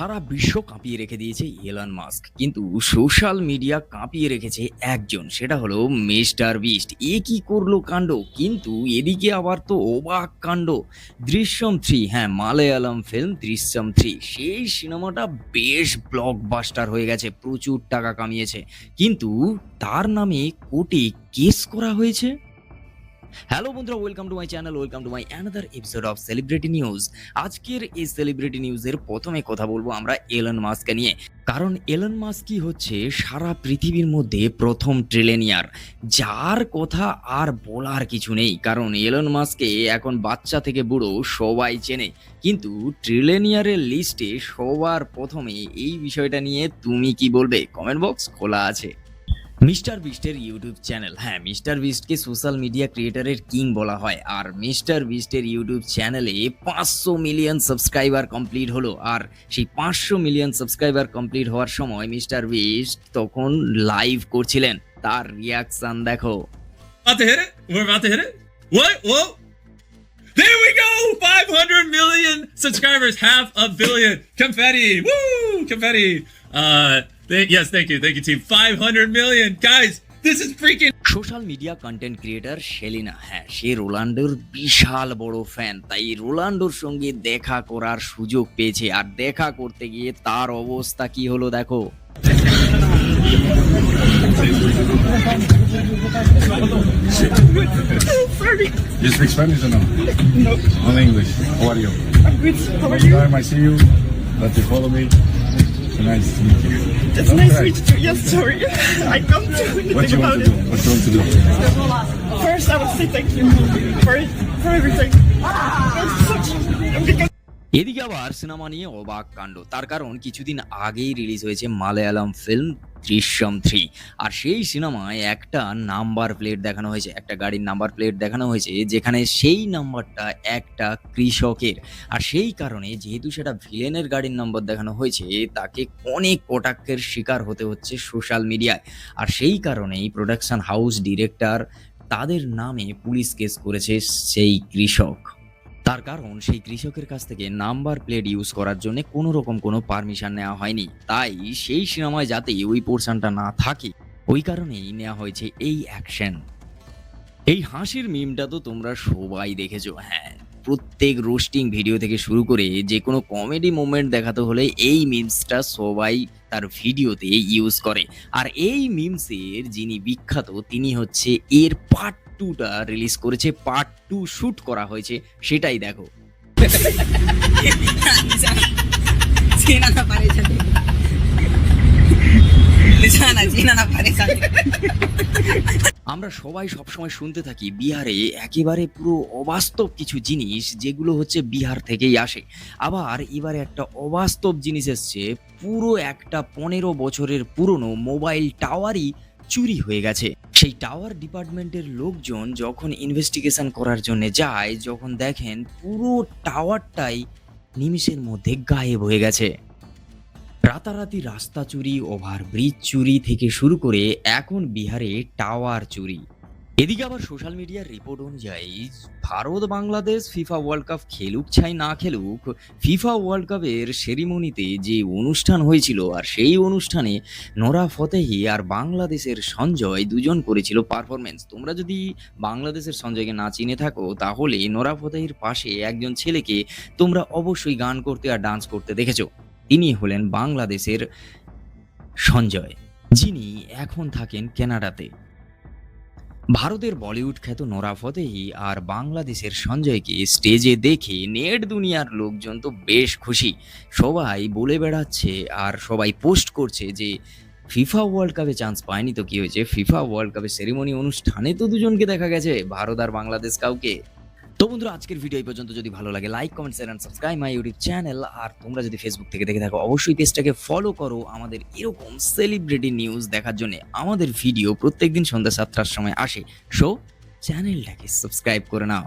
সারা বিশ্ব কাঁপিয়ে রেখে দিয়েছে এলন মাস্ক, কিন্তু সোশ্যাল মিডিয়া কাঁপিয়ে রেখেছে একজন, সেটা হলো মিস্টার বিস্ট। এ কি করলো কাণ্ড! কিন্তু এদিকে আবার তো অবাক কাণ্ড। দৃশ্যম 3, হ্যাঁ, মালায়ালাম ফিল্ম দৃশ্যম 3, সেই সিনেমাটা বেশ ব্লকবাস্টার হয়ে গেছে, প্রচুর টাকা কামিয়েছে, কিন্তু তার নামে কোর্টে কেস করা হয়েছে। হ্যালো বন্ধুরা, welcome to my channel, welcome to my another episode of celebrity news. আজকের এই সেলিব্রিটি নিউজের প্রথমে কথা বলবো আমরা এলন মাস্ককে নিয়ে, কারণ এলন মাস্কই হচ্ছে সারা পৃথিবীর মধ্যে প্রথম ট্রিলিয়নিয়ার, যার কথা আর বলার কিছু নেই। কারণ এলন মাস্ককে এখন বাচ্চা থেকে বুড়ো সবাই চেনে, কিন্তু ট্রিলিয়নিয়ারের লিস্টে সবার প্রথমে এই বিষয়টা নিয়ে তুমি কি বলবে? কমেন্ট বক্স খোলা আছে। মিস্টার বিস্টের ইউটিউব চ্যানেল, হ্যাঁ, মিস্টার বিস্টকে সোশ্যাল মিডিয়া ক্রিয়েটারের কিং বলা হয়। আর মিস্টার বিস্টের ইউটিউব চ্যানেলে 500 মিলিয়ন সাবস্ক্রাইবার কমপ্লিট হলো। আর সেই 500 মিলিয়ন সাবস্ক্রাইবার কমপ্লিট হওয়ার সময় মিস্টার বিস্ট তখন লাইভ করছিলেন। তার রিয়াকশন দেখো। About to hit it? We're about to hit it? What? Whoa! There we go! 500 million subscribers, half a billion. Confetti! Woo! Confetti! Yes, thank you, team. 500 million, guys. This is freaking. Social media content creator Selina, হ্যাঁ, সে রোনাল্ডোর বিশাল বড় fan, তাই রোনাল্ডোর সঙ্গে দেখা করার সুযোগ পেয়েছে। আর দেখা করতে গিয়ে তার অবস্থা কি হলো দেখো। Sorry. You speak Spanish or no? No. Only English. How are you? I'm good. How are First you? time I see you, that you follow me. So nice to meet you. It's Don't nice cry. to meet you. Yes, sorry. I can't do anything What you want about to it. do? What you want to do? First, I will say thank you for everything. It's such. Because এদিকে আবার cinema নিয়ে অবাক কাণ্ড, তার কারণ কিছুদিন আগেই release হয়েছে মালায়ালাম ফিল্ম দৃশ্যম 3। আর সেই সিনেমায় একটা নাম্বার প্লেট দেখানো হয়েছে, একটা গাড়ির নাম্বার প্লেট দেখানো হয়েছে, যেখানে সেই নাম্বারটা একটা কৃষকের। আর সেই কারণে যেহেতু সেটা ভিলেনের গাড়ির নাম্বার দেখানো হয়েছে, তাকে অনেক কটাক্ষের শিকার হতে হচ্ছে সোশ্যাল মিডিয়ায়। আর সেই কারণেই প্রোডাকশন হাউস ডিরেক্টর তাদের নামে পুলিশ কেস করেছে সেই কৃষক। তার কারণ সেই কৃষকের কাছ থেকে নাম্বার প্লেট ইউজ করার জন্য কোনো রকম কোনো পারমিশন নেওয়া হয়নি, তাই সেই সিনেমায় যাতে ওই পোর্শনটা না থাকে, ওই কারণেই নেওয়া হয়েছে এই অ্যাকশন। এই হাসির মিমটা তো তোমরা সবাই দেখেছো, হ্যাঁ, প্রত্যেক রোস্টিং ভিডিও থেকে শুরু করে যে কোনো কমেডি মোমেন্ট দেখাতে হলে এই মিমসটা সবাই তার ভিডিওতে ইউজ করে। আর এই মিমসের যিনি বিখ্যাত, তিনি হচ্ছে এর পার্ট 2টা রিলিজ করেছে, পার্ট 2 শুট করা হয়েছে, সেটাই দেখো। China na pareja. China na pareja. আমরা সবাই সবসময় শুনতে থাকি বিহারে একেবারে পুরো অবাস্তব কিছু জিনিস, যেগুলো হচ্ছে বিহার থেকেই আসে। আবার এবারে একটা অবাস্তব জিনিস এসছে, পুরো একটা 15 বছরের পুরনো মোবাইল টাওয়ারই চুরি হয়ে গেছে। সেই টাওয়ার ডিপার্টমেন্টের লোকজন যখন ইনভেস্টিগেশন করার জন্য যায়, যখন দেখেন পুরো টাওয়ারটাই নিমিষের মধ্যে গায়েব হয়ে গেছে। রাতারাতি রাস্তা চুরি, ওভারব্রিজ চুরি থেকে শুরু করে এখন বিহারে টাওয়ার চুরি। এদিকে আবার সোশ্যাল মিডিয়ার রিপোর্ট অনুযায়ী Bharat Bangladesh FIFA world cup খেলুক চাই না খেলুক, ফিফা ওয়ার্ল্ড কাপের সেরিমনিতে যে অনুষ্ঠান হয়েছিল, আর সেই অনুষ্ঠানে নোরা ফতেহি আর বাংলাদেশের সঞ্জয় দুজন করেছিল পারফরমেন্স। তোমরা যদি বাংলাদেশের সঞ্জয়কে না চিনে থাকো, তাহলে নোরা ফতেহির পাশে একজন ছেলেকে তোমরা অবশ্যই গান করতে আর ডান্স করতে দেখেছো। তিনি হলেন বাংলাদেশের সঞ্জয়, যিনি এখন থাকেন কানাডাতে। ভারতের বলিউড খ্যাত নোরা ফতেহি আর বাংলাদেশের সঞ্জয়কে স্টেজে দেখে নেট দুনিয়ার লোকজন তো বেশ খুশি। সবাই বলে বেড়াচ্ছে আর সবাই পোস্ট করছে যে ফিফা ওয়ার্ল্ড কাপে চান্স পায়নি তো কি হয়েছে, ফিফা ওয়ার্ল্ড কাপের সেরিমনি অনুষ্ঠানে তো দুজনকে দেখা গেছে, ভারত আর বাংলাদেশ কাউকে। তো বন্ধুরা, আজকের ভিডিও এই পর্যন্ত। যদি ভালো লাগে like, comment, share and subscribe my YouTube channel. আর তোমরা যদি ফেসবুক থেকে দেখে থাকো, অবশ্যই পেজটাকে ফলো করো আমাদের এরকম সেলিব্রিটি নিউজ দেখার জন্য। আমাদের ভিডিও প্রত্যেকদিন সন্ধ্যা 7টার সময় আসে, সো চ্যানেলটাকে সাবস্ক্রাইব করে নাও।